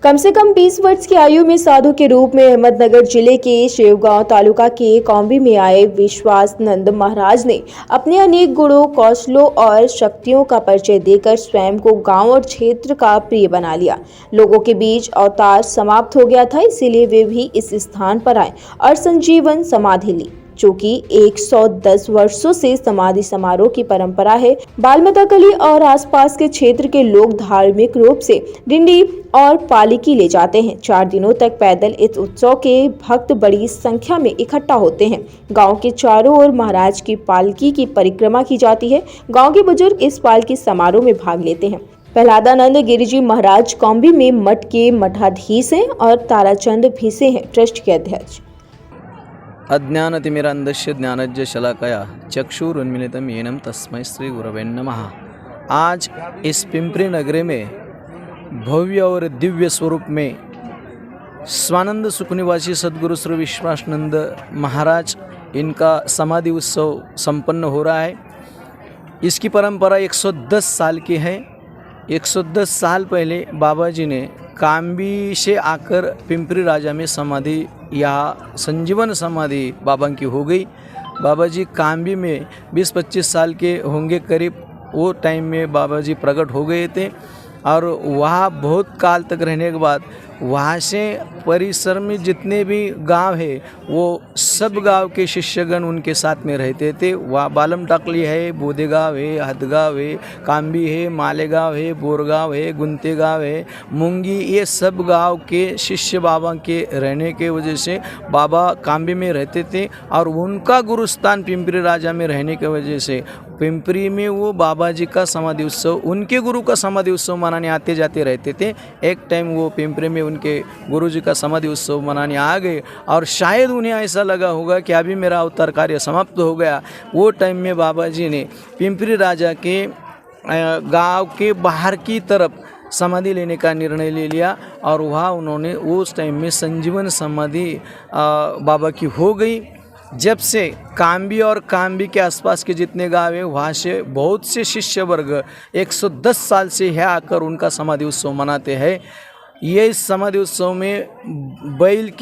कम से कम 20 वर्ष की आयु में साधु के रूप में अहमदनगर जिले के शेवगांव तालुका के कौम्बी में आए विश्वासनंद महाराज ने अपने अनेक गुणों, कौशलों और शक्तियों का परिचय देकर स्वयं को गांव और क्षेत्र का प्रिय बना लिया। लोगों के बीच अवतार समाप्त हो गया था, इसीलिए वे भी इस स्थान पर आए और संजीवन समाधि ली, जो कि 110 वर्षों से समाधि समारोह की परंपरा है। बालमताकली और आसपास के क्षेत्र के लोग धार्मिक रूप से डिंडी और पालकी ले जाते हैं। 4 दिनों तक पैदल इस उत्सव के भक्त बड़ी संख्या में इकट्ठा होते हैं। गांव के चारों ओर महाराज की पालकी की परिक्रमा की जाती है। गांव के बुजुर्ग इस पालकी समारोह में भाग लेते हैं। प्रहलादानंद गिरिजी महाराज कौम्बी में मठ के मठाधीश हैं और ताराचंद भीसे हैं ट्रस्ट के अध्यक्ष। अज्ञानतिमिरान्धस्य ज्ञानज्ञ शलाकया चक्षुरुन्मीलितं येन तस्मै श्री गुरवे नमः। आज इस पिंपरी नगरी में भव्य और दिव्य स्वरूप में स्वानंद सुखनिवासी सद्गुरु श्री विश्वासनंद महाराज इनका समाधि उत्सव संपन्न हो रहा है। इसकी परंपरा 110 साल की है। 110 साल पहले बाबा जी ने काम्बी से आकर पिंपरी राजा में समाधि या संजीवन समाधि बाबा की हो गई। बाबा जी काम्बी में 20-25 साल के होंगे करीब, वो टाइम में बाबा जी प्रकट हो गए थे और वहाँ बहुत काल तक रहने के बाद वहाँ से परिसर में जितने भी गांव है वो सब गांव के शिष्यगण उनके साथ में रहते थे। वहाँ बालम टाकली है, बोदेगांव है, हदगांव है, काम्बी है, मालेगांव है, बोरगांव है, गुंते गांव है, मुंगी, ये सब गांव के शिष्य बाबा के रहने के वजह से बाबा काम्बी में रहते थे और उनका गुरुस्थान पिंपरी राजा में रहने की वजह से पिंपरी में वो बाबा जी का समाधि उत्सव, उनके गुरु का समाधि उत्सव मनाने आते जाते रहते थे। एक टाइम वो पिंपरी में उनके गुरु जी का समाधि उत्सव मनाने आ गए और शायद उन्हें ऐसा लगा होगा कि अभी मेरा अवतार कार्य समाप्त हो गया। वो टाइम में बाबा जी ने पिंपरी राजा के गांव के बाहर की तरफ समाधि लेने का निर्णय ले लिया और वहाँ उन्होंने उस टाइम में संजीवन समाधि बाबा की हो गई। जब से काम्बी और काम्बी के आसपास के जितने गाँव हैं वहाँ से बहुत से शिष्य वर्ग 110 साल से है आकर उनका समाधि उत्सव मनाते हैं। ये इस समाधि उत्सव में बैल की